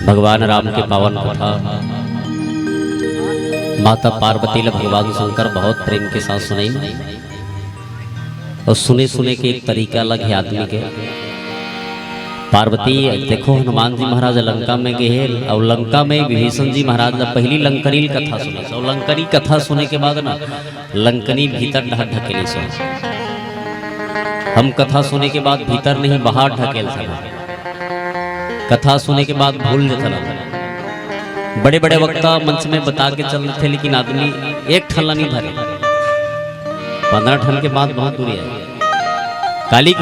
भगवान राम के पावन कथा माता पार्वती ने भगवान शंकर बहुत प्रेम के साथ सुनाई और सुने सुने के एक तरीका अलग है आदमी के। पार्वती देखो हनुमान जी महाराज लंका में गए और लंका में विभीषण जी महाराज ने पहली लंकनी कथा सुनी और लंकनी कथा सुने के बाद ना लंकनी भीतर ढकेली सुन। हम कथा सुने के बाद भीतर नहीं बाहर ढकेल सका। कथा सुने के बाद भूल जाता। बड़े बड़े वक्ता मंच में बता के चल रहे थे लेकिन आदमी एक ठल्ला नहीं भरे। 15 ठन के बाद बहुत दूरी है। कालिक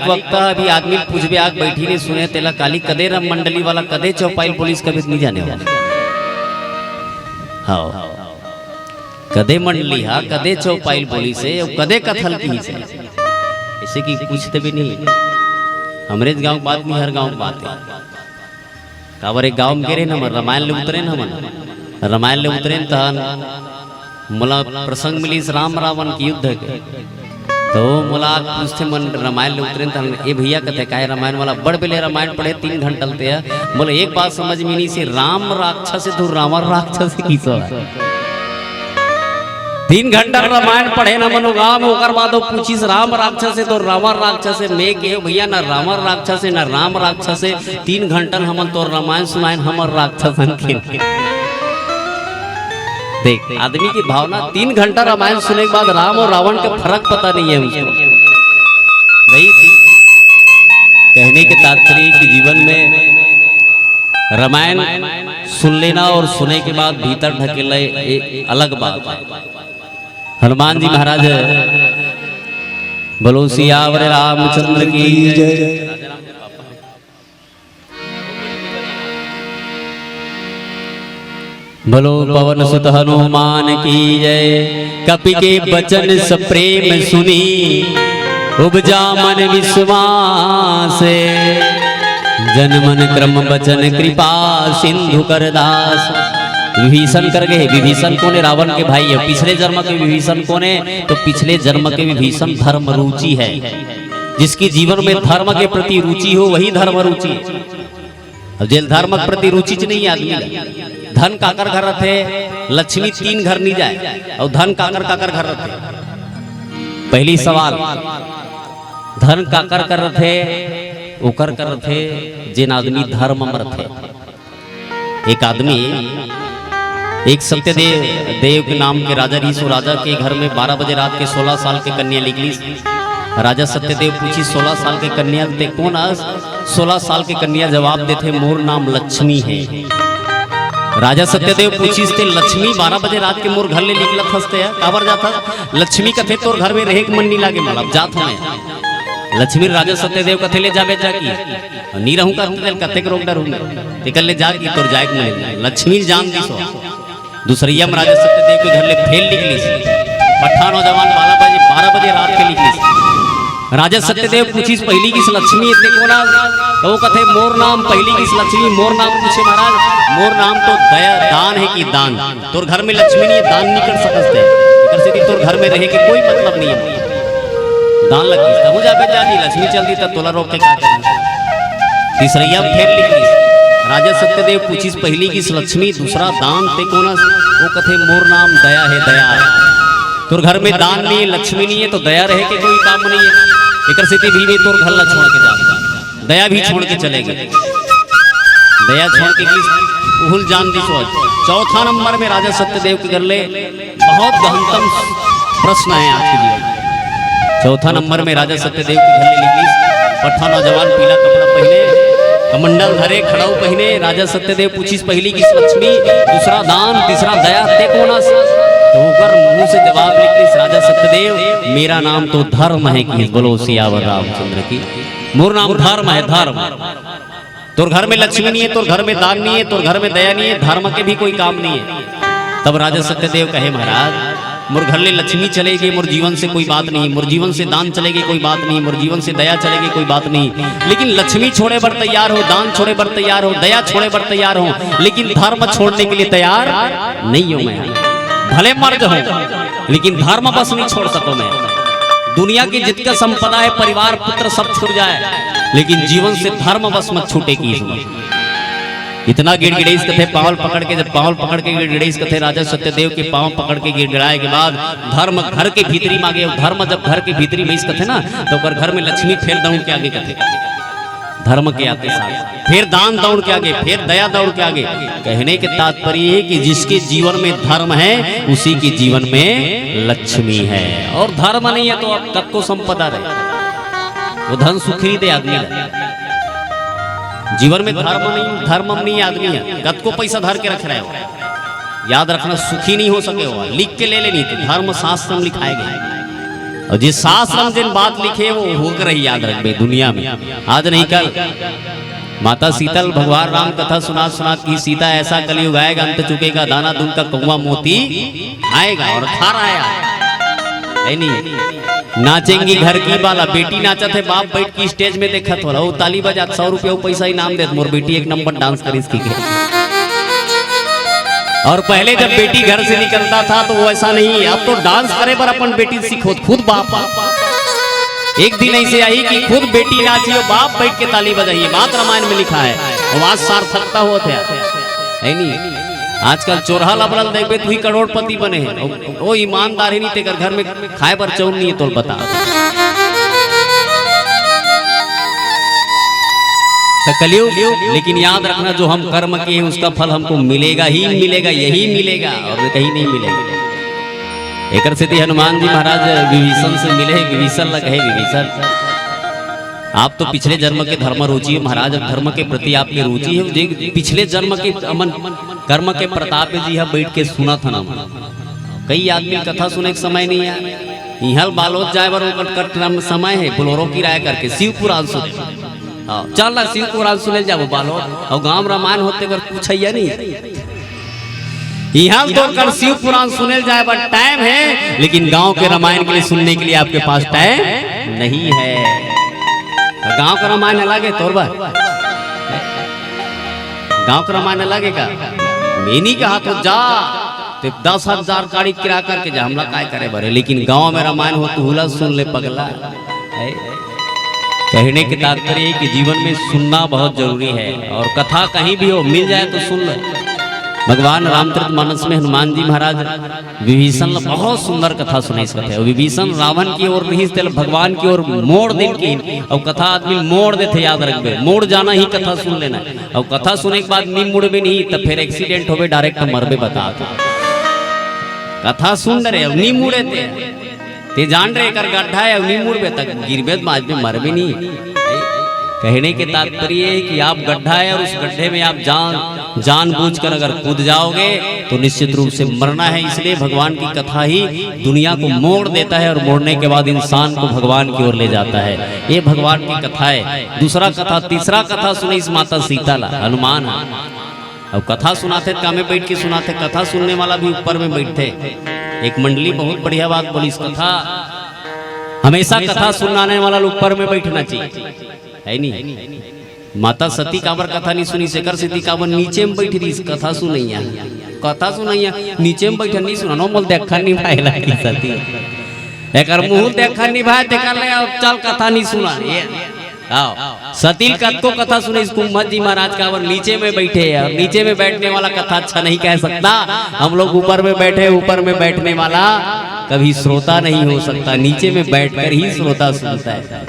वक्ता अभी आदमी पूछबे आग बैठी ने सुने तेला कालिक कदे रम मंडली वाला कदे चौपाई पुलिस कभी नहीं जाने वाला। हाँ कदे मंडली हा कदे चौपाई पुलिस है कदे कथल की है ऐसे की पूछते भी नहीं। हमरे गांव बात नहीं हर गांव बात है। कावर एक गांव में गिरे न रामायण ले उतरे न मन रामायण ले उतरे तहन मला प्रसंग मिली राम रावण की युद्ध के तो मला पूछते मन रामायण ले उतरे तहन ए भैया कहते काय रामायण वाला बड़ बेले रामायण पढ़े 3 घंटा चलते है। बोले एक बात समझ में नहीं से राम राक्षस से तो रावण राक्षस की सो 3 घंटा रामायण पढ़े न मनो गाँव में ओकर बाद पूछिस राम राक्षस है तो रावण राक्षस है। मैं के भैया ना रावण राक्षस है ना राम राक्षस है। 3 घंटा हमन तो रामायण सुनायन हमर राक्षस देख आदमी की भावना 3 घंटा रामायण सुनने के बाद राम और रावण का फर्क पता नहीं है उसको। नहीं कहने के तात्पर्य कि जीवन में रामायण सुन लेना और सुने के बाद भीतर ढकेल अलग बात है। हनुमान जी महाराज बोलो सियावर रामचंद्र की जय। बोलो पवन सुत हनुमान की जय। कपि के बचन सप्रेम सुनी उपजा मन विश्वास जन मन क्रम बचन कृपा सिंधु कर दास। विभीषण कर गए। विभीषण कौन है? रावण के भाई है। पिछले जन्म के विभीषण कौन है? तो पिछले जन्म के विभीषण धर्म रुचि है। जिसकी जीवन में धर्म के प्रति रुचि हो वही धर्म रुचि है। जेल धर्म के प्रति रुचि नहीं आदमी धन काकर घर रखे लक्ष्मी 3 घर नहीं जाए और धन काकर काकर घर रखे। पहली सवाल धन काकर कर रखे ओकर कर रखे जिन आदमी धर्म में रखे। एक आदमी एक सत्यदेव के नाम के राजा रीसो राजा के घर में 12 बजे रात के 16 साल के कन्या निकली। राजा सत्यदेव पूछी 16 साल के कन्या दे कौन? 16 साल के कन्या जवाब देते मोर नाम लक्ष्मी है। राजा सत्यदेव पूछी लक्ष्मी 12 बजे रात के मोर घर ले निकला हंसते है काबर जाता लक्ष्मी कथे तोर घर में रहे मन नहीं लागे मतलब जात हमें। लक्ष्मी राजा सत्यदेव कथे ले जावे जाकी नहीं रहूं कथे के रोक डर निकल ले जाकी तोर जाए मन लक्ष्मी जान दी सो। दूसरिया में राजा सत्यदेव के घर ले फेल निकली। 18 नौजवान 12 बजे रात के निकली। राजा सत्यदेव पूछी पहली किस लक्ष्मी इतने कोना तो कथे मोर नाम पहली किस लक्ष्मी मोर नाम पूछे महाराज मोर नाम तो दया दान है कि दान तोर घर में लक्ष्मी नहीं दान नहीं कर सकते कर सीधी तोर घर में रहे के कोई मतलब नहीं है। दान लगी तब जाके जानी लक्ष्मी चल दी तब तोला रोक के का तीसरिया फेर निकली। राजा सत्यदेव पूछी पहली किस लक्ष्मी दूसरा दान ते कोना वो कथे मोर नाम दया है दया तोर घर में दान नहीं है लक्ष्मी नहीं है तो दया रहे के कोई काम नहीं है। एक स्थिति भी नहीं तोर घर ला छोड़ के जा दया भी छोड़ के चलेगी। दया छोड़ के भूल जान दी सोच। चौथा नंबर में राजा सत्यदेव के घर ले बहुत गहनतम प्रश्न है आपके जीवन। चौथा नंबर में राजा सत्यदेव के घर ले निकली। 18 नौजवान पीला कपड़ा पहने कमंडल धरे खड़ाऊ पहने। राजा सत्यदेव पूछी पहली किस लक्ष्मी दूसरा दान तीसरा दया ते कोना तो ऊपर मुंह से जवाब निकली राजा सत्यदेव मेरा नाम तो धर्म है कि बोलो सियावर रामचंद्र की मोर नाम धर्म है धर्म। तोर घर में लक्ष्मी नहीं है तोर घर में दान नहीं है तोर घर में दया नहीं है धर्म के भी कोई काम नहीं है। तब राजा सत्यदेव कहे महाराज मोर घर ले लक्ष्मी चलेगी मोर जीवन से कोई बात नहीं मोर जीवन से दान चलेगी कोई बात नहीं मोर जीवन से दया चलेगी कोई बात नहीं लेकिन लक्ष्मी छोड़े पर तैयार हो दान छोड़े पर तैयार हो दया छोड़े पर तैयार हो लेकिन धर्म छोड़ने के लिए तैयार नहीं हूं मैं। भले मर जाऊं लेकिन धर्म बस नहीं छोड़ सको मैं। दुनिया की जितना संपदा है परिवार पुत्र सब छूट जाए लेकिन जीवन से धर्म बस मत छूटे की। इतना गिड़गिड़ाइस कथे पावल पकड़ के, जब पावल पकड़ के गिड़गिड़ाइस कथे राजा सत्यदेव के पांव पकड़ के गिड़गिड़ाए के बाद धर्म घर के भीतरी मांगे। धर्म जब घर के भीतरी में कथे ना तो घर में लक्ष्मी फिर दौड़ के आगे कथे, धर्म के आते साथ फिर दान दौड़ के आगे, फिर दया दौड़ के आगे। कहने के तात्पर्य है कि जिसके जीवन में धर्म है उसी के जीवन में लक्ष्मी है, और धर्म नहीं है तो अब कब को संपदा रहे, वो धन सुखी दे आदमी रहे। जीवन में धर्म नहीं आदमी है, कद को पैसा धर के रख रहे हो। याद रखना सुखी नहीं हो सके हो, लिख के ले लेनी तो धर्म शास्त्र में लिखाए गए, और जिस शास्त्र में जिन बात लिखे वो होकर रही याद रखबे दुनिया में, आज नहीं कल। माता सीतल भगवान राम कथा सुना की सीता ऐसा कलयुग आएगा, अंत चुकेगा दाना दून का कौवा मोती आएगा, और खा रहा है नहीं। नाचेंगी घर की बाला, बेटी नाचा थे बाप बैठ की स्टेज में देखा थोड़ा वो ताली बजा 100 रुपया पैसा इनाम दे, मोर बेटी एक नंबर डांस करी इसकी। और पहले जब बेटी घर से निकलता था तो वो ऐसा नहीं, अब तो डांस करे पर अपन बेटी सीखो खुद बाप। एक दिन ऐसे आई कि खुद बेटी नाची और बाप बैठ के ताली बजाइए, बात रामायण में लिखा है, आवाज सार्थकता होते है नहीं। आजकल चोरहा लबड़ल देखबे तू ही करोड़पति बने हैं, वो ईमानदार ही नहीं तेकर घर में खाए पर चौन नहीं है तो बता। कलयुग, लेकिन याद रखना जो हम कर्म किए हैं उसका फल हमको मिलेगा ही मिलेगा, यही मिलेगा और कहीं नहीं मिलेगा। एक स्थिति हनुमान जी महाराज विभीषण से मिले, विभीषण लग है विभीषण आप तो पिछले जन्म के धर्म रुचि है महाराज, धर्म के प्रति आपकी रुचि है, पिछले जन्म के अमन कर्म के प्रताप जी यहाँ बैठ के सुना था ना। कई आदमी कथा सुने के समय नहीं है, यहाँ बालोद जाए बर समय है, बोलोरो की राय करके शिव पुराण सुने, चल शिव पुराण सुने जाओ बालोद, और गांव रामायण होते पर कुछ है नहीं। यहाँ तो कर शिव पुराण सुने जाए पर टाइम है, लेकिन गांव के रामायण के लिए सुनने के लिए आपके पास टाइम नहीं है। गांव का रामायण अलग है तोर बार, गांव का रामायण अलग है का मैंने कहा तो जा तो 10,000 गाड़ी किरा करके जा, हमला काय करे बरे, लेकिन गांव में रामायण हो तो हुला सुन ले पगला। कहने के तात्पर्य है कि जीवन में सुनना बहुत जरूरी है, और कथा कहीं भी हो मिल जाए तो सुन ले। भगवान रामचरितमानस में हनुमान जी महाराज विभीषण बहुत सुंदर कथा सुनाई सकते हैं। विभीषण रावण की ओर नहीं तेल भगवान की ओर मोड़ दे की, और कथा आदमी मोड़ देते याद रखबे, मोड़ जाना ही कथा सुन लेना, और कथा सुने के बाद नहीं मुड़बे नहीं तो फिर एक्सीडेंट होवे डायरेक्ट मरबे बता। कथा सुन रहे अब नहीं मुड़े ते जान रहे कर गड्ढा है, अब नहीं मुड़बे तक गिरबे आज में मरबे नहीं। कहने के तात्पर्य है कि आप गड्ढा है और उस गड्ढे में आप जानबूझकर अगर कूद जाओगे तो निश्चित रूप से मरना है। इसलिए भगवान की कथा ही दुनिया को मोड़ देता है, और मोड़ने के बाद इंसान को भगवान की ओर ले जाता है। ये भगवान की कथा है। दूसरा कथा, तीसरा कथा सुनी इस माता सीता ला हनुमान। अब कथा सुनाते कामे बैठ के सुनाते, कथा सुनने वाला भी ऊपर में बैठते। एक मंडली बहुत बढ़िया बात बोली, इस कथा हमेशा कथा सुनाने वाला ऊपर में बैठना चाहिए है नहीं। माता सती काबर कथा नहीं सुनी, शेखर सती काबर नीचे में बैठी रही कथा सुनैया, कथा सुनैया नीचे में बैठा नहीं सुना नो मोल देखा नहीं भाई लगी सती एकर मुंह देखा नहीं भाई देखा ले चल कथा नहीं सुना ये आओ सती कत को कथा सुने। इस कुंभज जी महाराज काबर नीचे में बैठे हैं, और नीचे में बैठने वाला कथा अच्छा नहीं कह सकता। हम लोग ऊपर में बैठे, ऊपर में बैठने वाला कभी श्रोता नहीं हो सकता, नीचे में बैठकर ही श्रोता सुनता है।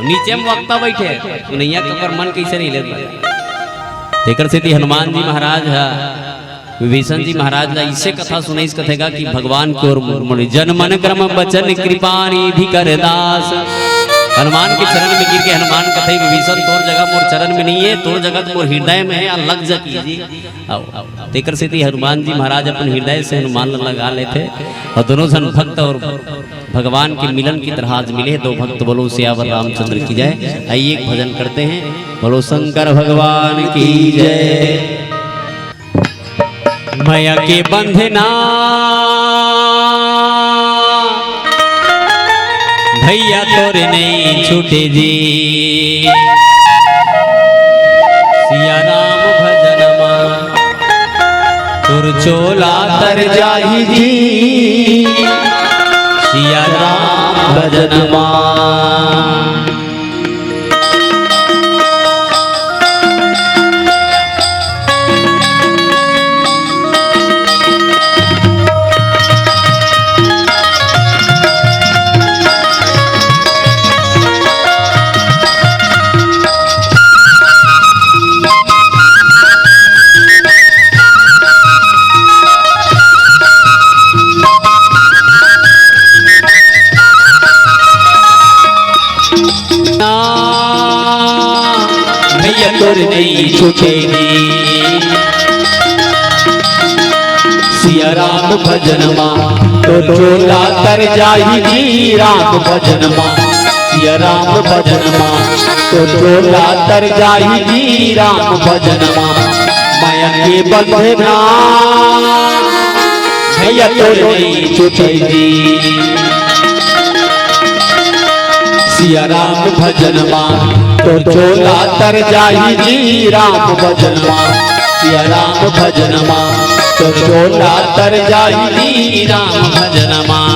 नीचे में वक्ता बैठे सुनैया का मन कैसे नहीं लेता। तेकर से हनुमान जी महाराज विभीषण जी महाराज ला इसे कथा सुने, इस कथेगा कि भगवान की ओर जन मन क्रम बचन कृपा निधि कर दास। हनुमान के चरण में गिर के हनुमान कथे विभीषण तोर जगह मोर चरण में नहीं है, तोर जगह मोर हृदय में है, अलग जा कीजिए। तेकर से हनुमान जी महाराज अपन हृदय से हनुमान लगा लेते, और दोनों जन भक्त और भगवान के मिलन की तरह आज मिले। दो भक्त बोलो सियावर रामचंद्र की जय। आइए एक भजन करते हैं, बोलो शंकर भगवान की जय। माया के बंधना भैया तोरे नहीं छूटे जी, सिया राम भजनमा तुर चोला तर जाही जी, सिया राम भजनमा। छूटे जी। सिया राम भजन माँ तो चोला तर जाही जी, राम भजन माँ सिया राम भजन माँ तो चोला तर जाही जी, राम भजन माँ माया के बंधना भैया तोरे छूटे जी। सिया राम भजन माँ तो चोला तर जाही जी, राम भजन माँ सिया राम भजन माँ तो चोला तर जाही जी, राम भजन माँ।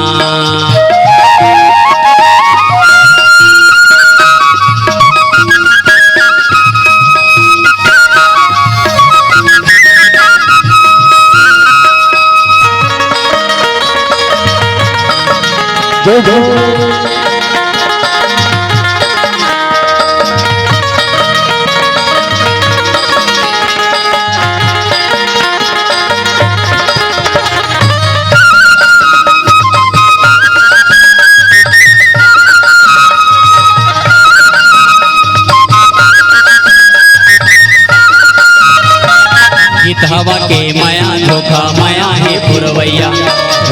गीत हवा के माया धोखा माया है पुरवैया,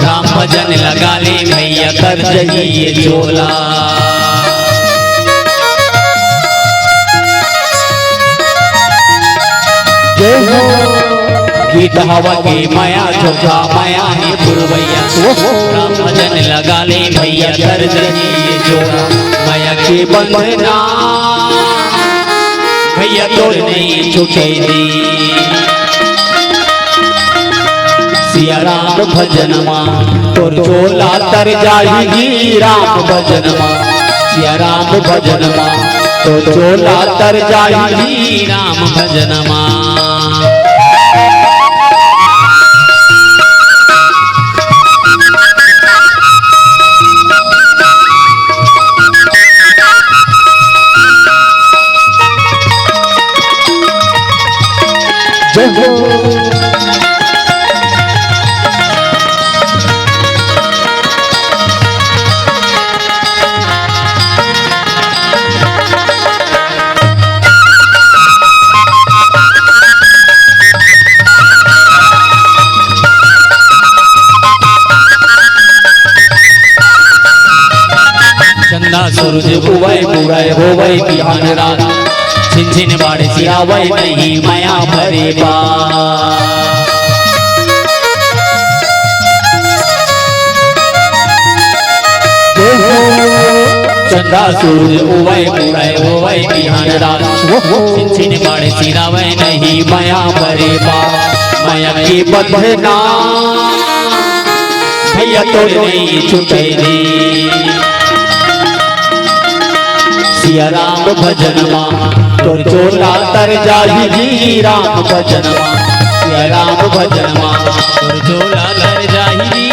राम भजन लगा ले भैया कर जइए चोला। गीत हवा के माया धोखा माया है पुरवैया, राम भजन लगा ले भैया कर जइए चोला। माया के बंधना भैया तोड़ नहीं छूटे जी। सिया राम भजन माँ तो चोला तर जाही जी, राम भजन माँ सिया राम भजन माँ तो चोला तर जाही जी, राम भजन माँ। चंदा सूरज उवय उवय होवय बिहान रात, छिन छिन बाड़े सियावय नहीं माया भरे बा। चंदा सूरज उवय उवय होवय बिहान रात, छिन छिन बाड़े सियावय नहीं माया भरे बा। माया के बंधना भैया तोड़ नहीं छूटे जी। सिया राम भजन माँ तो चोला तर जाही जी, राम भजन माँ सिया राम भजन माँ तो चोला तर जाही जी,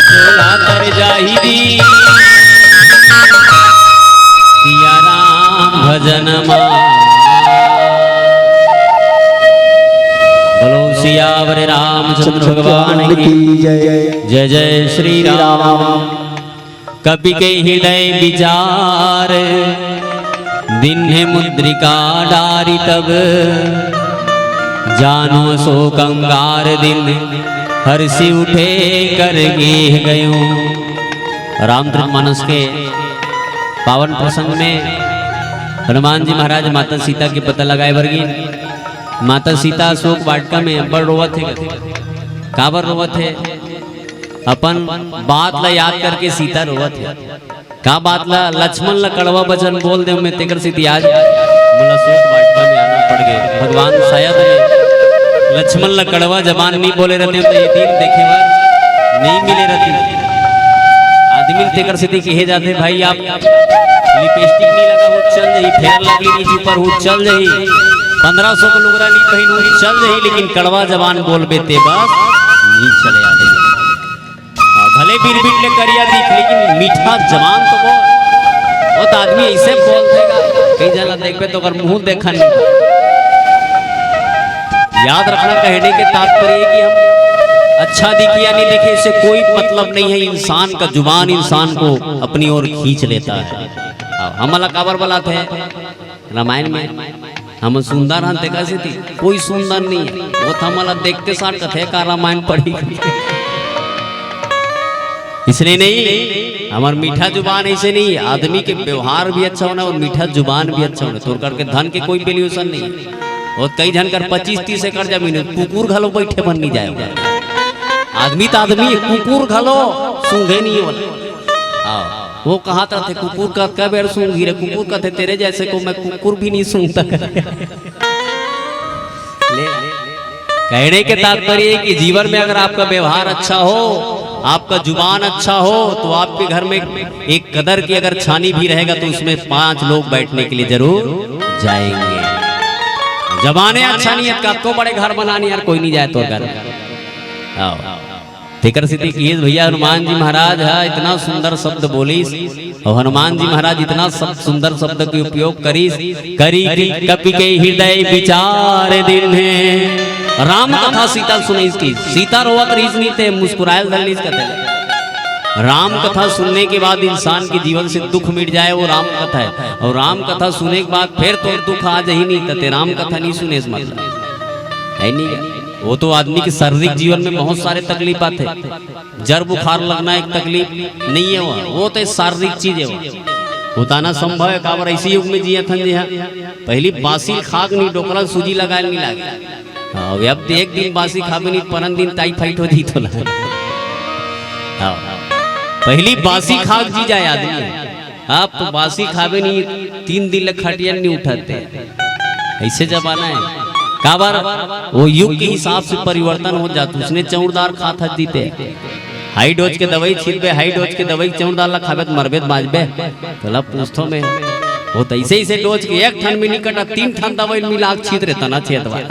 चोला तर जाही जी, सिया राम भजन माँ। बोलो सियावर रामचंद्र भगवान की जय। जय जय श्री राम। कवि के हृदय विचार, दिन है मुद्रिका डारी तब, जानो सो कंगार दिल हर्षि उठे कर गे गयो। रामचरितमानस के पावन प्रसंग में हनुमान जी महाराज माता सीता के पता लगाए वर्गी। माता सीता अशोक वाटिका में बड़ रोवत है। काबर रोवत है? अपन बात ला याद करके सीता रोवत है। का बात ला? लक्ष्मण ला कड़वा वचन बोल दे मैं तेकर सीधी आज मुला अशोक वाटिका में आना पड़ गए। भगवान शायद लक्ष्मण ला कड़वा जबान नहीं बोले रहते तो ये दिन देखे बार नहीं मिले रहते। आदमी तेकर सीधी कहे जाते भाई आप लिपस्टिक नहीं लगा हो चल जाई, फेयर लवली नहीं ऊपर हो चल जाई, 1500 को लुगरा नहीं पहन हुई चल जाई, लेकिन कड़वा जबान बोल बेते बस नहीं चले आते। भले बिरबिट ले करिया दिख लेकिन मीठा जबान तो बोल। वो आदमी ऐसे बोल देगा कहीं जना देख पे तो अगर मुंह देखा नहीं। याद रखना कहने के तात्पर्य कि हम अच्छा दिखे या नहीं दिखे इससे कोई मतलब नहीं है। इंसान का जुबान इंसान को अपनी ओर खींच लेता है। हमला काबर बलाते हैं रामायण में हम सुंदर हन कैसे थी, कोई सुंदर नहीं है वो हमला देखते साथ कथे का रामायण पढ़ी। इसलिए नहीं हमार मीठा जुबान ऐसे नहीं, आदमी के व्यवहार भी अच्छा होना और मीठा जुबान भी अच्छा होना। तोड़ करके धन के कोई वैल्यूएशन नहीं और कई जन कर 25-30 एकड़ जमीन कुकुर घलो बैठे बन नहीं जाएगा। आदमी तो आदमी कुकुर घलो सूंघे नहीं हो। वो कहा था थे कुकुर का क्या बेर सूंघी रे, कुकुर का थे तेरे जैसे को मैं कुकुर भी नहीं सूंघता। कहने के तात्पर्य है कि जीवन में अगर आपका व्यवहार अच्छा हो, आपका जुबान अच्छा हो, तो आपके घर में एक कदर की अगर छानी भी रहेगा तो उसमें 5 लोग बैठने के लिए जरूर जाएंगे। जबाने अच्छा नहीं है तो बड़े घर बनाने यार कोई नहीं जाए तो घर। फिक्र सिद्धि की भैया हनुमान जी महाराज है इतना सुंदर शब्द बोलीस और हनुमान जी महाराज इतना सुंदर शब्द के उपयोग करीस करी कपि के हृदय विचार दिन है। राम कथा सीता सुने इसकी, सीता रोवत रही नहीं थे मुस्कुरायल दल कथे। राम कथा सुनने के बाद इंसान के जीवन से दुख मिट जाए वो राम कथा है। और राम कथा सुनने के बाद फिर तो दुख आ ही नहीं तते राम कथा नहीं सुने इस मतलब है नहीं। वो तो आदमी के शारीरिक जीवन में बहुत सारे तकलीफ आते, जर बुखार लगना एक तकलीफ नहीं है, वो तो शारीरिक चीज है। होताना संभव है काबर ऐसी युग में जिया थन जी। पहली बासी खाक नहीं डोकरा सूजी लगाए नहीं लागे। अब तो एक दिन बासी खाबे नहीं परन दिन टाइफाइड हो जी तो पहली बासी खाक जी जाए आदमी। आप तो बासी खाबे नहीं 3 दिन लग खटिया नहीं उठाते, ऐसे जमाना है। काबर वो युग के हिसाब से परिवर्तन हो जाता। उसने चौड़दार खाता जीते हाई डोज के दवाई छीलबे, हाई डोज के दवाई चौड़दार ला खाबे तो मरबे माजबे तो पूछतो में वो तो ऐसे ऐसे डोज के एक ठन में नहीं कटा 3 ठन दवाई मिला छीत रहता ना छेदवा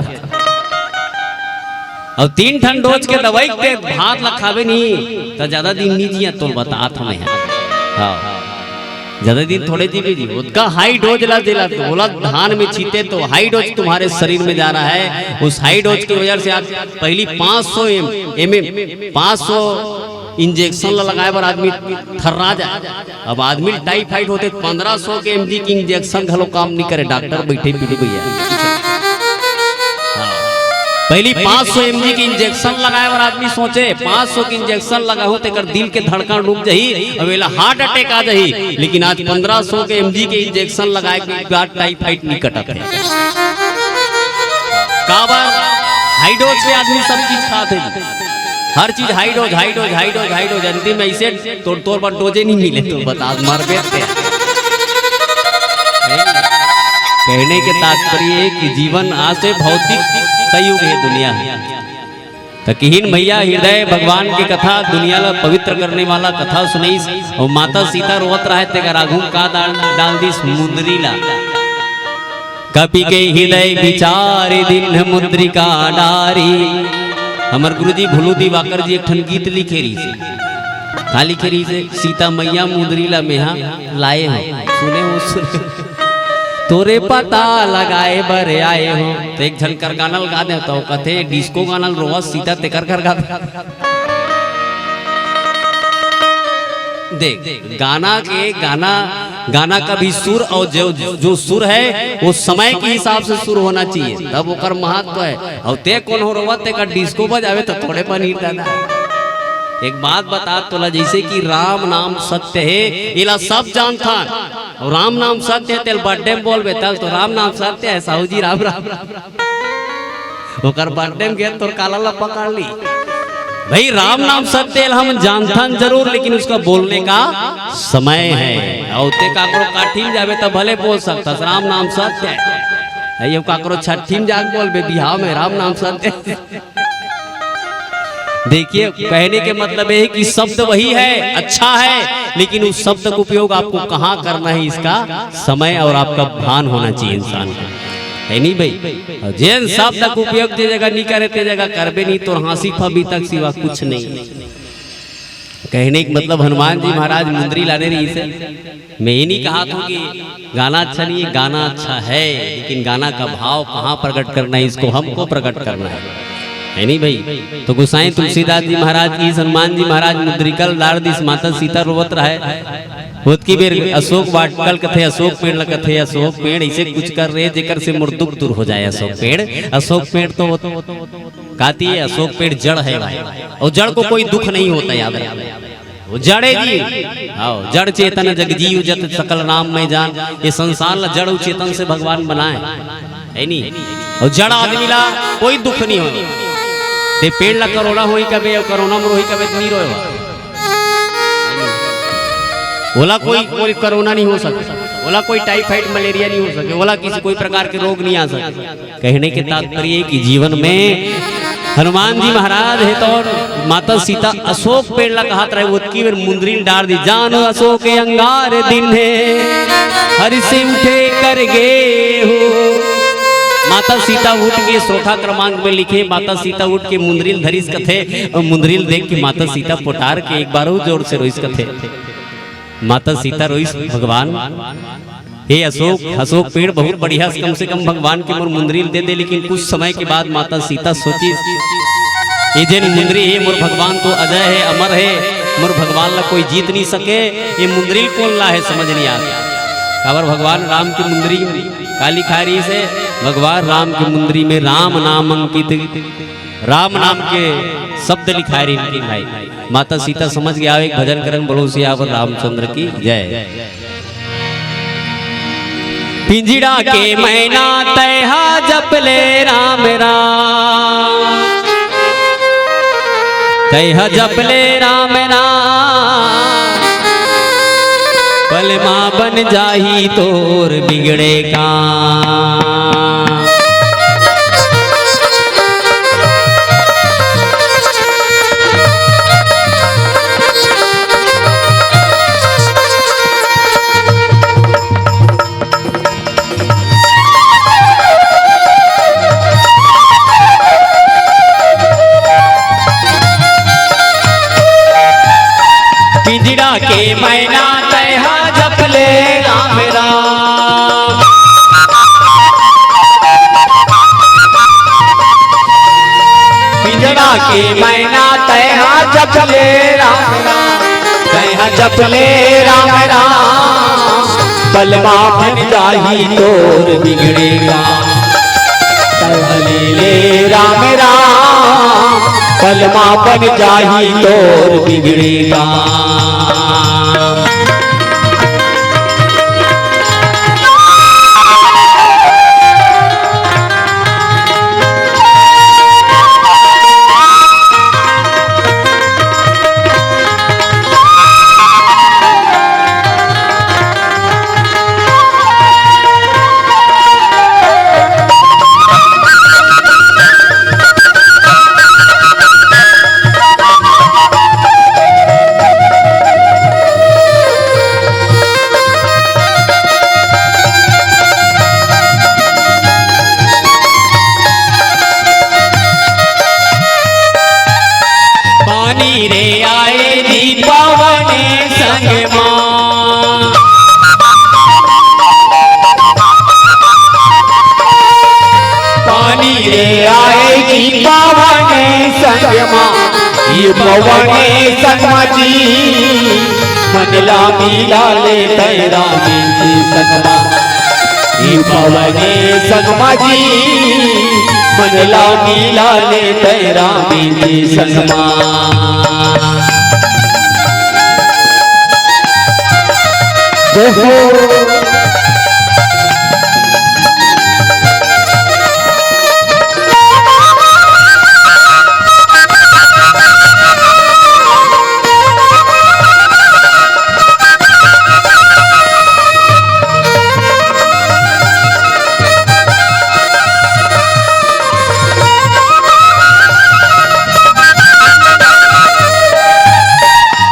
और 3 ठन डोज के दवाई के भात ला खाबे नहीं तो ज्यादा दिन नहीं जिया तो बतात हमें। हाँ ज्यादा दिन थोड़े जीवे जी उसका हाई डोज ला दिला तो बोला धान में छीते तो हाई डोज तुम्हारे शरीर में जा रहा है। उस हाई डोज की वजह से आज पहली 500 mm 500 इंजेक्शन लगाए पर आदमी थर्रा जाए। अब आदमी टाइफाइड होते 1500 के mg की इंजेक्शन घलो काम नहीं करे, डॉक्टर बैठे पीड़े भैया। पहली 500 mg की इंजेक्शन लगाए और आदमी सोचे 500 की इंजेक्शन लगा हो तो दिल के धड़कन रुक जाही अवेला हार्ट अटैक आ जाही। लेकिन आज 1500 के mg के इंजेक्शन लगाए के बाद टाइफाइड नहीं कटत है। काबर हाई डोज पे आदमी सब चीज खाते हैं, हर चीज high dose high dose high dose high dose अंतिम में ऐसे तोड़ पर डोजे नहीं मिले तो बता मर बेते। कहने के तात्पर्य है कि जीवन आज से भौतिक युग है दुनिया तो किहिन भैया हृदय भगवान की कथा दुनिया ला पवित्र करने वाला कथा सुनई और माता सीता रोवत रहे ते राघु का डाल दी मुंदरी ला कपि के हृदय विचार दिन मुद्रिका डारी। हमर गुरुजी भुलू दिवाकर जी एक ठन गीत लिखे रही से का लिखे रही से सीता मैया मुंदरी ला मेहा लाए हो सुने हो सुने तोरे पता लगाए बर आए हो। तो एक झनकर गाना गा दे तो कहते डिस्को गाना रोवा सीता तेकर कर गा देख गाना के गाना का भी सुर और जो सुर है वो समय के हिसाब से सुर होना चाहिए तब ओकर महत्व है। और ते कौन हो रोवा ते का डिस्को बजावे तो थोड़े पर नहीं दादा। एक बात बता तोला जैसे कि राम नाम सत्य है इला सब जानता और राम नाम सत्य है तेल बर्थडे में बोलबे तल तो राम नाम सत्य है साहू जी राम राम ओकर बर्थडे में गए तो काला ला पकड़ ली। भाई राम नाम सत्य हम जानता जरूर लेकिन उसका बोलने का समय है। और ते काकरो काठीम जावे तो भले बोल सकता राम नाम सत्य है, ये काकरो छठीम जाके बोलबे बिहाव में राम नाम सत्य। देखिए कहने के मतलब है कि शब्द वही है अच्छा है लेकिन उस शब्द का उपयोग आपको कहाँ करना है इसका समय और आपका भान होना चाहिए इंसान का है नहीं भाई। जिन शब्द का उपयोग ते जगह नहीं करे ते जगह करबे नहीं तो हाँसी फबी तक सिवा कुछ नहीं। कहने का मतलब हनुमान जी महाराज मुंदरी लाने रही से मैं ये नहीं कहा था कि गाना अच्छा नहीं है, गाना अच्छा है लेकिन गाना का भाव कहाँ प्रकट करना है इसको हमको प्रकट करना है। है नहीं भाई। तो गोसाई तुलसीदास जी महाराज की, हनुमान जी महाराज मुद्रिकल दार दिस माता सीता रोवत रहे होत की बेर अशोक वाटकल कथे अशोक पेड़ लकथे अशोक पेड़ ऐसे कुछ कर रहे जेकर से मोर दुख दूर हो जाए। अशोक पेड़ तो कहती है अशोक पेड़ जड़ है भाई, और जड़ को कोई दुख नहीं होता, याद रहे वो जड़े जी। आओ जड़ चेतन जग जीव जत सकल नाम में जान, ये संसार ला जड़ चेतन से भगवान बनाए है नहीं। और जड़ आदमी ला कोई दुख नहीं हो, ते पेड़ ला करोना होई कबे और करोना में रोही कबे नहीं रोए। ओला कोई कोरोना नहीं हो सकता, ओला कोई टाइफाइड मलेरिया नहीं हो सके, ओला किसी कोई प्रकार के रोग नहीं आ सके। कहने के तात्पर्य कि जीवन में हनुमान जी महाराज है तो माता सीता अशोक पेड़ ला कहा रहे वो की मुंदरी डार दी जान अशोक के अंगार दिन है हरि से उठे कर गे हो। माता सीता उठ के श्लोका क्रमांक में लिखे माता सीता उठ के मुंदरील धरिस कथे, और मुंदरील देख के माता सीता पोटार के एक बार जोर से रोइस कथे। माता सीता रोइस भगवान हे अशोक पेड़ बहुत बढ़िया, कम से कम भगवान के मोर मुंदरील दे दे। लेकिन कुछ समय के बाद माता सीता सोची ये जेन मुंदरी है मोर भगवान तो अजय है अमर है, मोर भगवान ला कोई जीत नहीं सके, ये मुंदरील कौन ला है समझ नहीं आता। खबर भगवान राम की मुंदरी काली खारी से भगवान राम की मुंदरी में राम नाम अंकित, राम नाम के शब्द लिखा रही भाई। माता सीता समझ गया एक भजन करन बोलो सियावर रामचंद्र की जय। पिंजड़ा के मैना तैहा जपले राम राम, तैहा जपले राम राम, पल मां बन जाही तोर बिगड़े काम। पिंजड़ा के मैना तैहा जपले राम राम, पिंजड़ा के मैना तैहा जपले राम राम, तैहा जपले राम राम, पलमा बन जाही तोर बिगड़ेगा। ले राम राम, पलमा बन जाही तोर बिगड़ेगा। रे आए जी पवने संग मां, पानी रे आए जी पवने संग मां, ये पवने संग जी मनला मिला ले तेरा मिलती संग मां, ये पवने संग जी मनला मिला ले तेरा मिलती संग मां।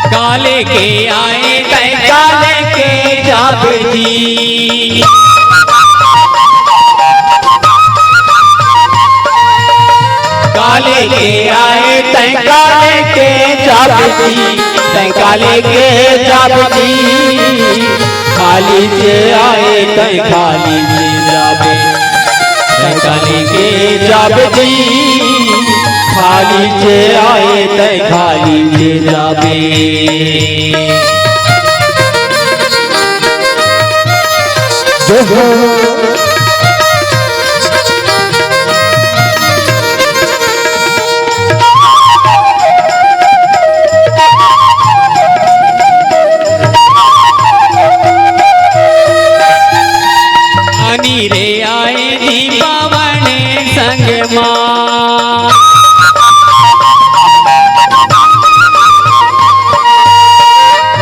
काले के आए तय काले के जाप जी, काले के आए तय काले के जाप जी, तय काले के जाप जी, खाली से आए तय खाली से जाबे, तय काले के जाप जी, खाली चे आए तय खाली चे जाबे। रे आए दीपावने संग मां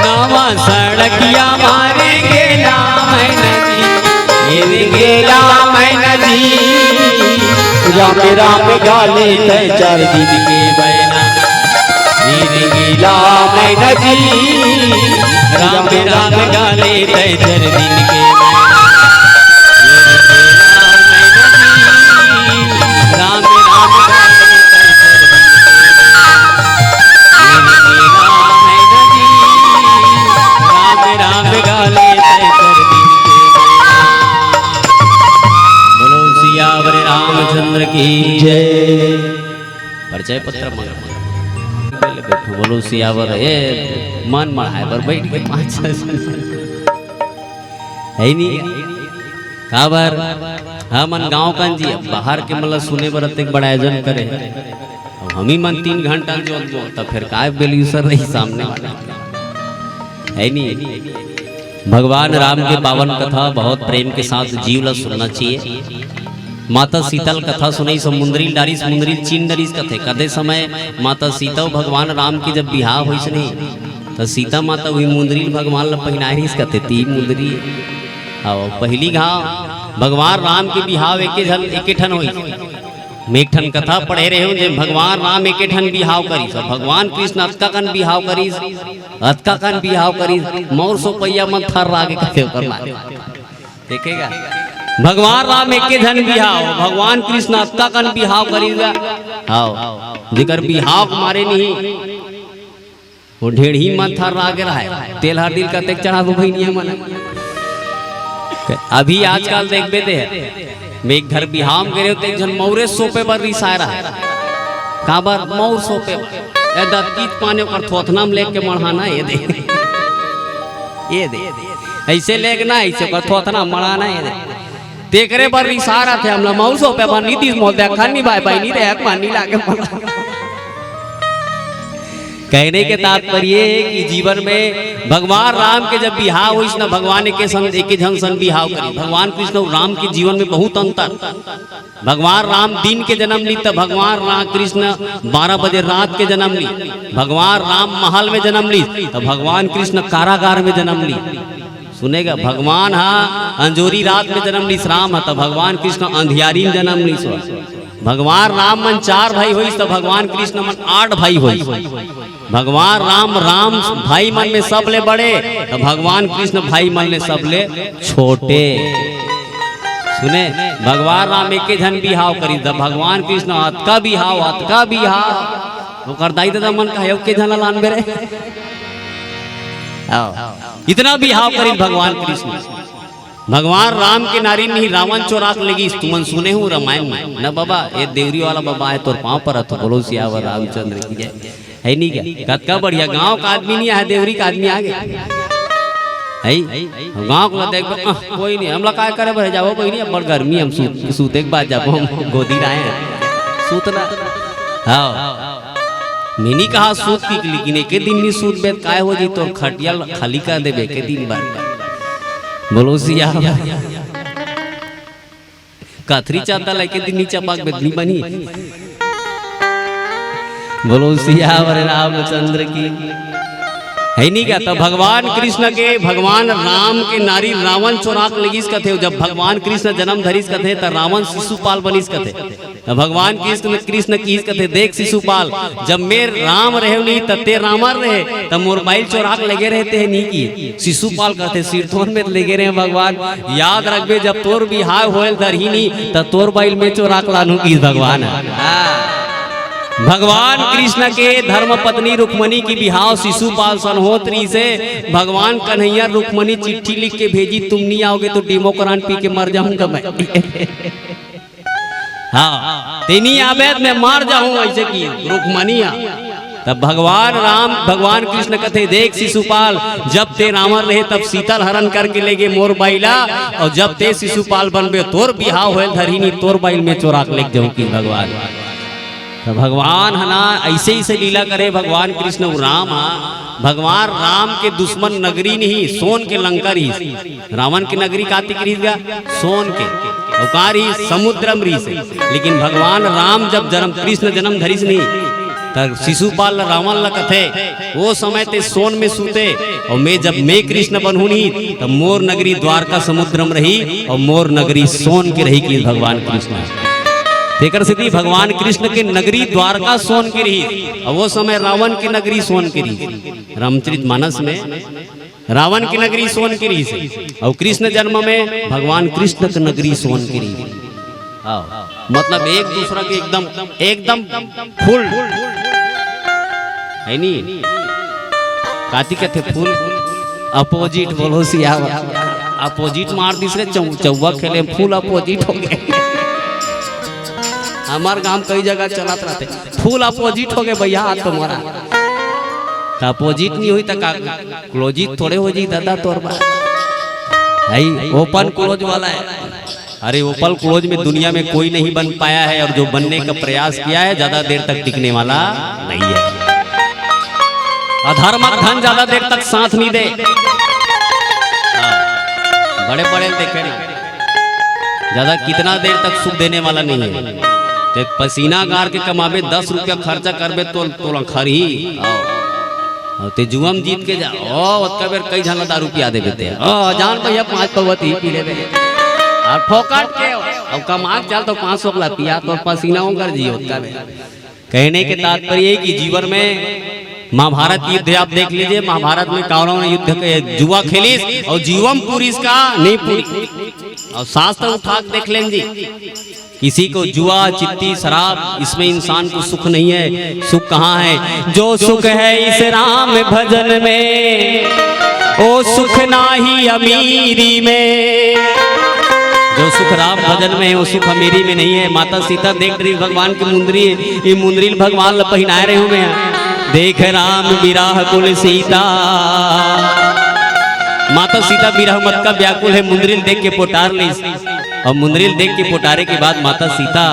नवा सड़किया मारे गेला मैं नदी गेला मैं नदी राम राम गाले तय 4 दिन के बैना गेला मैं नदी राम राम गाले तय 4 दिन के रामचंद्र की जय। परिचय पत्र पहले बैठो बोलो सियावर ए मन मढ़ाए पर बैठ के 5 है नहीं काबर हमन गांव कान जी बाहर के मतलब सुने बर तक बड़ा आयोजन करे अब हम ही मन 3 घंटा जो तब फिर काय बेल्यूसर नहीं सामने वाला है नहीं। भगवान राम के पावन कथा बहुत प्रेम के साथ जीव ला सुनना चाहिए। माता सीतल कथा सुनई समुद्री डारी समुद्री चीन डरीस कथे कदे समय माता सीता भगवान राम की जब बिहाव होइस नहीं तो सीता माता वही मुंदरी भगवान ला पहिनाइस कथे 3 मुंदरी आओ पहली घाव भगवान राम के बिहाव एके ठन होई मेक ठन कथा पढ़े रहे हो जे भगवान राम एके ठन बिहाव करी सब भगवान कृष्ण अतका कन बिहाव करी अतका कन बिहाव करी मोर सो पैया मन थर रागे कथे ऊपर मारे देखेगा भगवान राम एके धन बिहाव भगवान कृष्ण अतका कन बिहाव करीगा आओ जिकर बिहाव मारे नहीं वो ढेर ही मन थर रागे रहा तेल हर दिल का तेक चढ़ा दो भाई नहीं मन अभी आजकल देख बेते है मैं एक घर बिहाव करे हो एक जन मौरे सोपे पर रिसाय रहा काबर मौर सोपे ए दत्तीत पाने पर थोथनाम लेके मढ़ाना ये दे ऐसे लेके ना ऐसे पर थोथना मढ़ाना ये दे तेकरे पर रिसारा थे हमला मौर सोपे पर नीतीश मोदी खानी भाई भाई नहीं रे एक मानी लाके कहने के तात्पर्य कि जीवन में भगवान राम के जब बिहाव हुई ना भगवान के संग एक जन सन बिहाव करी भगवान कृष्ण और राम के जीवन में बहुत अंतर भगवान राम दिन के जन्म ली तो भगवान राम कृष्ण 12 बजे रात के जन्म ली भगवान राम महल में जन्म ली तो भगवान कृष्ण कारागार में जन्म ली सुनेगा भगवान हाँ अंजोरी रात में जन्म ली राम तो भगवान कृष्ण अंधियारी में जन्म ली भगवान राम मन 4 भाई हुई तो भगवान कृष्ण मन 8 भाई हुई भगवान राम भाई मन में सबले बड़े तो भगवान कृष्ण भाई मन में सबले छोटे सुने भगवान राम एके जन बिहाव करी तो भगवान कृष्ण अतका बिहाव वो कर दाई दादा मन का के जन लान बेरे इतना बिहाव करी भगवान कृष्ण भगवान राम के नारी नहीं रावण चोराक लगी तुमन सुने हूँ रामायण में न बाबा ये देवरी वाला बाबा है तोर पाँव पर तो बोलो सियावर रामचंद्र की जय है नहीं क्या कतका बढ़िया गांव का आदमी नहीं है देवरी का आदमी आ गया है गांव को देख कोई नहीं हमला काय करे भरे जाओ कोई नहीं बड़ गर्मी हम सूते के बाद जाबो हम गोदी रहे हैं सूतना हाँ मिनी कहा सूत की लेकिन एक दिन नहीं सूत बेत काय हो जी तो खटिया खाली कर देबे के दिन बाद बोलो सिया कथरी चाहता लेके दिन नीचा पाक बेदनी बनी बोलो सियावर रामचंद्र की है नहीं क्या तो भगवान कृष्ण के भगवान राम के नारी रावण चोराक लगिस कथे जब भगवान कृष्ण जन्म धरिस कथे तो रावण शिशुपाल बनिस कथे तो भगवान कृष्ण की कथे देख शिशुपाल जब मेर राम रहे नहीं ते रामर रहे तब मोबाइल चोराक लगे रहते हैं नहीं की शिशुपाल कहते सिरथोन में लगे रहे भगवान याद रखबे जब तोर बिहार होल धरही नहीं तो तोर बाइल में चोराक लानू की भगवान भगवान कृष्ण के धर्म पत्नी रुक्मणी की बिहाव शिशुपाल सनहोत्री से भगवान कन्हैया रुक्मणी चिट्ठी लिख के भेजी तुम नहीं आओगे तो डेमोक्रान पी के मर जाऊंगा मैं हाँ तेनी आवेद में मार जाऊं ऐसे की रुक्मणिया। तब भगवान राम भगवान कृष्ण कथे देख शिशुपाल जब ते रावण रहे तब सीतल हरण करके ले गए मोर बाइला और जब ते शिशुपाल बनबे तोर बिहाव होल धरिनी तोर बाइल में चोरा के ले जाऊं की भगवान। तो भगवान है ना ऐसे ही से लीला करे भगवान कृष्ण राम। भगवान राम के दुश्मन नगरी नहीं सोन के लंका रही। रावण की नगरी काती की गया सोन के औकारी समुद्रम रही से। लेकिन भगवान राम जब जन्म कृष्ण जन्म धरिस नहीं तब शिशुपाल रावण ल कथे वो समय ते सोन में सूते और मैं जब मैं कृष्ण बनहू नहीं तब मोर नगरी द्वारका समुद्रम रही और मोर नगरी सोन के रही की भगवान कृष्ण। तेकर सिद्धि भगवान कृष्ण के नगरी द्वारका सोन की रही और वो समय रावण की नगरी सोन की रही। रामचरितमानस में रावण की नगरी सोन की रही और कृष्ण जन्म में भगवान कृष्ण की नगरी सोन की रही। मतलब एक दूसरा के एकदम एकदम फुल है नहीं काती कहते फुल अपोजिट बोलो सिया अपोजिट मार तीसरे चौवा खेले फुल अपोजिट हो गए। हमार गांव कई जगह चलत रहते फुल अपोजिट हो गए भैया तुम्हारा तो अपोजिट नहीं हुई तो क्लोजिट थोड़े हो जी दादा तोर ओपन क्लोज वाला है। अरे ओपन क्लोज में दुनिया में कोई नहीं बन पाया है और जो बनने का प्रयास किया है ज्यादा देर तक टिकने वाला नहीं है। अधर्मक धन ज्यादा देर तक साथ नहीं दे। बड़े बड़े देखे ना ज्यादा कितना देर तक सुख देने वाला नहीं है। ते पसीना गार के कमाबे 10 रुपया खर्चा करबे तो खरी ते जुआम जीत के जा ओतका बेर कई झन दारू पिया देबे ते जान भैया 5 पवती पी लेबे और फोकट के अब कमाक चल तो 500 ला पिया तो पसीना कर जी ओतका बेर। कहने के तात्पर्य कि जीवन में महाभारत युद्ध आप देख लीजिए। महाभारत में कौरवों ने युद्ध के जुआ खेली और जीवम पूरी इसका नहीं पूरी और शास्त्र उठा देख लें जी किसी को जुआ चिट्टी शराब इसमें इंसान को सुख नहीं है। सुख कहाँ है? जो सुख है इस राम भजन में ओ सुख नाही अमीरी में। जो सुख राम भजन में है वो सुख अमीरी में नहीं है। माता सीता देख रही भगवान की मुंदरी ये मुंदरी भगवान पहनाए रहे हुए देख राम विराह कुल सीता। माता सीता विरह मत का व्याकुल है मुंदरिल देख के पोटार ली और मुंदरिल देख के पोटारे के बाद माता सीता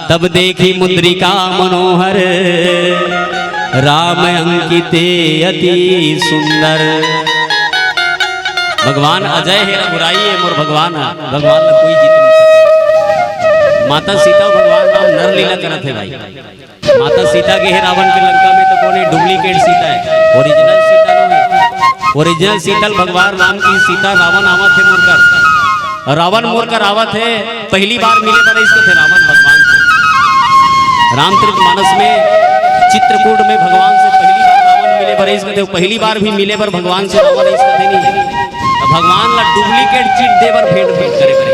तब देखी मुंदरी का मनोहर राम अंकिते अति सुंदर। भगवान अजय है बुराई है मोर भगवान है भगवान ने कोई जीत नहीं सके। माता सीता भगवान राम नर लीला करत है भाई। माता सीता के है रावण के लंका में तो कौन है डुप्लीकेट सीता है ओरिजिनल सीता नहीं है। ओरिजिनल सीतल भगवान राम की सीता रावण आवत है मुड़कर रावण मुड़कर आवत है। पहली बार मिले बड़े इसको थे रावण भगवान से। रामचरितमानस में चित्रकूट में भगवान से पहली बार रावण मिले बड़े इसको थे। पहली बार भी मिले पर भगवान से रावण इसको थे नहीं भगवान ला डुप्लीकेट चीज देवर भेंट भेंट करे करे।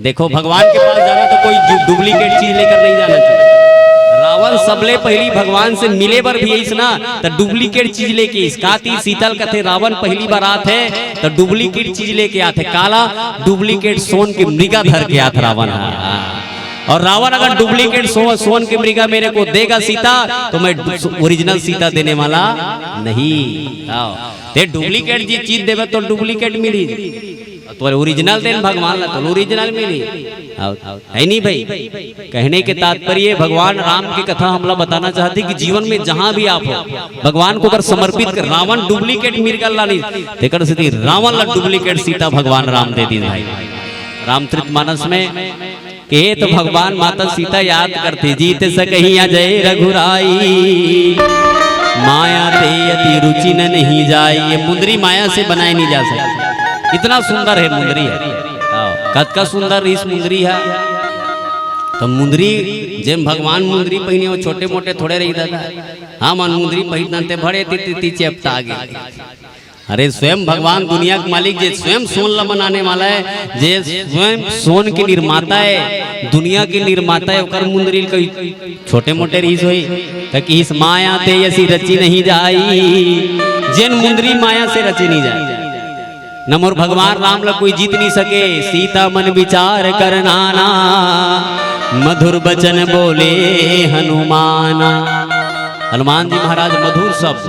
देखो भगवान के पास जाना तो कोई डुप्लीकेट चीज लेकर नहीं जाना चाहिए। रावण सबले पहली भगवान से मिले बर भी इस ना तो डुप्लीकेट चीज लेके इसकाती शीतल कथे रावण पहली बार आते तो डुप्लीकेट चीज लेके आते काला डुप्लीकेट सोन के मृगा धर के आते रावण। और रावण अगर डुप्लीकेट सोन के मृगा मेरे को देगा सीता तो मैं ओरिजिनल सीता देने वाला नहीं। ते डुप्लीकेट जी चीज देवे तो डुप्लीकेट मिली तो ओरिजिनल देन भगवान ला तो ओरिजिनल मिली है नहीं भाई। कहने के तात्पर्य भगवान राम की कथा हमला बताना चाहते कि जीवन में जहां भी आप हो भगवान को अगर समर्पित कर रावण डुप्लीकेट मृगा ला नहीं तेकर स्थिति रावण ला डुप्लीकेट सीता भगवान राम दे दी भाई। रामचरितमानस में के तो भगवान माता सीता याद करते जीत सकही अजय रघुराई माया ते अति रुचि न नहीं जाई। ये मुंदरी माया से बनाए नहीं जा सकती। इतना सुंदर है मुंदरी है कद का सुंदर इस मुंदरी है। तो मुंदरी जेम भगवान मुंदरी पहने वो छोटे मोटे थोड़े रही दादा हाँ मन मुंदरी पहनते बड़े ती चेपटा आगे। अरे स्वयं भगवान दुनिया के मालिक जे स्वयं सोन ला बनाने वाला है जे स्वयं सोन के निर्माता है दुनिया के निर्माता है ओकर मुंदरी कोई छोटे मोटे रीस होई ताकि इस माया ते ऐसी रची नहीं जाई। जिन मुंदरी माया से रची नहीं जाए न मोर भगवान राम ला कोई जीत नहीं सके। सीता मन विचार कर नाना मधुर बचन बोले हनुमाना। हनुमान जी महाराज मधुर शब्द,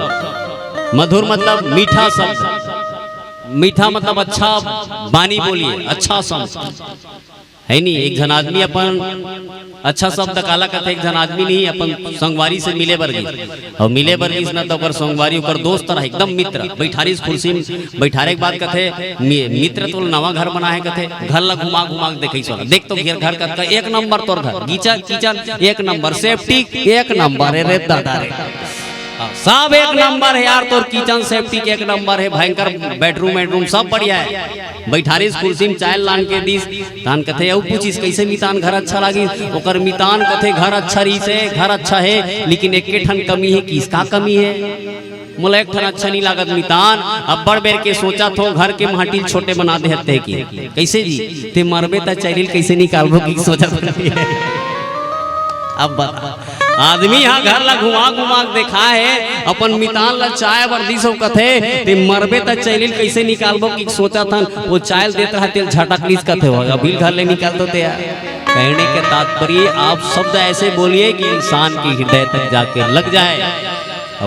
मधुर मतलब मीठा शब्द, मीठा मतलब अच्छा बानी बोलिए, अच्छा शब्द है नहीं। एक जन आदमी अपन अच्छा शब्द काला कहते, एक जन आदमी नहीं अपन संगवारी से मिले बरगिस और मिले बरगिस ना तो संगवारी ओकर दोस्त रहा एकदम मित्र बैठारी कुर्सी में बैठारे के बाद कहते मित्र तो नवा घर बना है कहते घर ला घुमा घुमा देखे सोना देख तो घेर घर का एक नंबर तोर घर गीचा किचन एक नंबर सेफ्टी एक नंबर है रे दादा रे सब एक नंबर है यार। तोर किचन सेफ्टी के एक नंबर है, भयंकर बेडरूम सब बढ़िया है। बैठारी कुर्सी में चाय लान के दीस तान कथे औ पूछिस कैसे मितान घर अच्छा लागी ओकर मितान कथे घर अच्छा रही से घर अच्छा है लेकिन एक ठन कमी है। किसका कमी है? मोला एक ठन अच्छा नहीं लागत मितान। अब बड़ बेर के सोचा थो घर के माटी छोटे बना दे हते की कैसे जी ते मरबे त चैरिल कैसे निकालबो की सोचा। अब बता आदमी यहाँ घर ला घुमा घुमा देखा है अपन मितान ला चाय वर्दी सब कथे ते मरबे त चैलिल कैसे निकालबो की सोचा था। वो चाय देता है तेल झटकलीस कथे हो अभी घर ले निकाल दो यार। कहने के तात्पर्य आप शब्द ऐसे बोलिए कि इंसान के हृदय तक जाके लग जाए।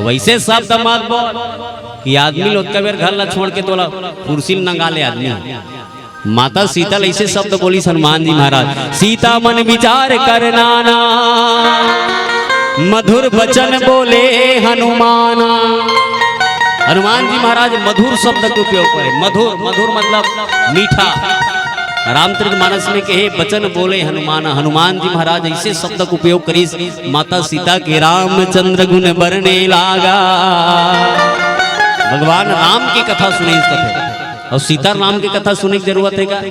वैसे शब्द मत बोल कि आदमी लोग कबीर घर ला छोड़ के तोला कुर्सी नंगा ले आदमी। माता सीता ऐसे शब्द बोली हनुमान जी महाराज, सीता मन विचार करना ना मधुर वचन बोले हनुमाना। हनुमान जी महाराज मधुर शब्द का उपयोग करे। मधुर मधुर मतलब मीठा। रामचरितमानस में कहे वचन बोले हनुमाना। हनुमान जी महाराज ऐसे शब्द का उपयोग करी माता सीता के रामचंद्र गुण बरने लागा। भगवान राम की कथा सुने इस कथे और सीता राम की कथा सुनने की जरूरत है क्या?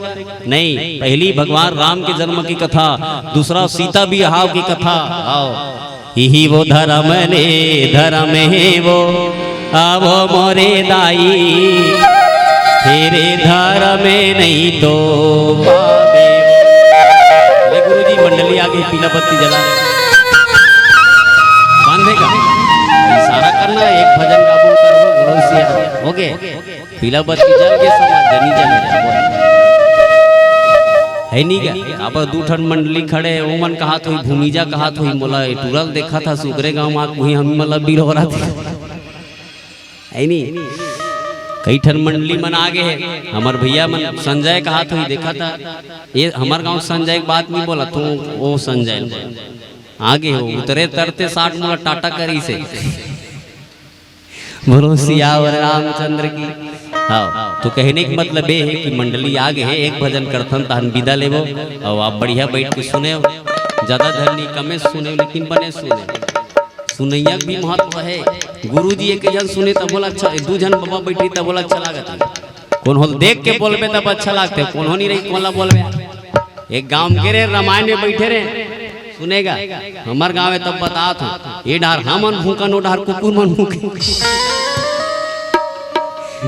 नहीं, पहली भगवान राम के जन्म की कथा, दूसरा सीता विहाव की कथा। यही वो धर्म ने धर्म है वो आवो मोरे दाई तेरे धर्म में नहीं तो गुरु जी मंडली आगे पीला बत्ती जला बांधेगा इशारा करना एक भजन गाबू करो ओके पीला बत्ती जल के जनी जल है नहीं क्या? आप दू ठन मंडली खड़े ओमन कहा तो भूमिजा कहा तो मोला टूरल देखा था सुगरे गांव में वही हम मतलब बीर हो रहा था है नहीं। कई ठन मंडली मन आगे है हमार भैया मन संजय कहा तो देखा था ये हमार गांव संजय की बात नहीं बोला तो वो संजय आगे हो उतरे तरते 60 मोला टाटा करी से बोलो सियावर रामचंद्र की। हाँ तो कहने का मतलब ये है कि मंडली आगे है एक भजन करथन तहन विदा लेवो और आप बढ़िया बैठ के सुने ज्यादा धरनी कमे सुने लेकिन बने सुने सुनैया भी महत्व है। गुरु जी एक जन सुने तब बोला अच्छा दू जन बाबा बैठी तब बोला अच्छा लागत कौन हो देख के बोलबे तब अच्छा लागते कौन हो नहीं रही कौन ला बोलबे। एक गांव के रे रामायण में बैठे रे सुनेगा हमार गाँव में तब बता था ये डार हमन भूखन ओ डार कुकुर मन भूखे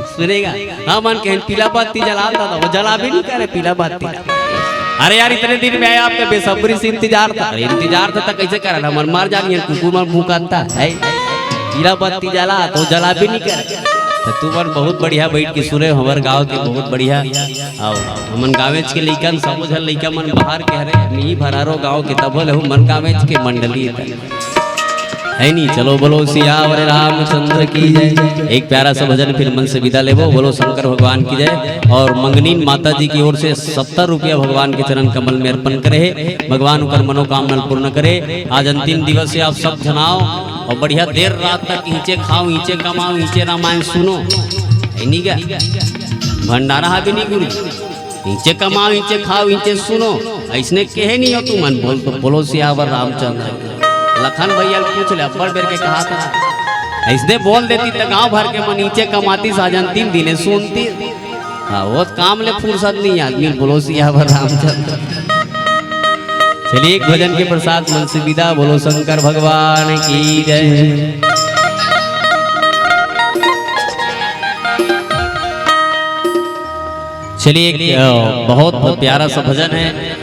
सुनेगा हाँ मन कहें पीला बत्ती जलाता था वो जला भी नहीं करे पीला बत्ती। अरे यार इतने दिन में आया आपका बेसब्री से इंतजार था। अरे इंतजार था कैसे करा था मन मार जानी कुकुर मन भूखता है पीला बत्ती जला तो जला भी नहीं करे। तो तू मन बहुत बढ़िया बैठ के सुने हमारे गाँव के बहुत बढ़िया आओ हमन गाँवेज के लइकन सब लइका मन बाहर के हरे नहीं भरारो गाँव के तब बोले मन गाँवेज के मंडली है नहीं। चलो बोलो सियावर रामचंद्र की जय। एक प्यारा सा भजन फिर मन से विदा लेवो। बोलो शंकर भगवान की जय। और मंगनीन माता जी की ओर से 70 रुपया भगवान के चरण कमल में अर्पण करे भगवान उनकर मनोकामना पूर्ण करे। आज अंतिम दिवस से आप सब जनाओ और बढ़िया देर रात तक ईंचे खाओ ईंचे कमाओ ईंचे रामायण सुनो है नहीं क्या? भंडारा भी नहीं गुरु ईंचे कमाओ ईंचे खाओ ईंचे सुनो ऐसने कहे नहीं हो तुम मन बोल तो बोलो सियावर रामचंद्र। लखन भैया पूछ ले अब्बड़ बेर के कहा था ऐसे बोल देती तो गांव भर के मन नीचे कमाती साजन 3 दिन सुनती। हाँ वो काम ले फुर्सत नहीं आदमी बोलो सियावर रामचंद्र। चलिए एक भजन के प्रसाद मन से विदा। बोलो शंकर भगवान की जय। चलिए एक बहुत प्यारा सा भजन है।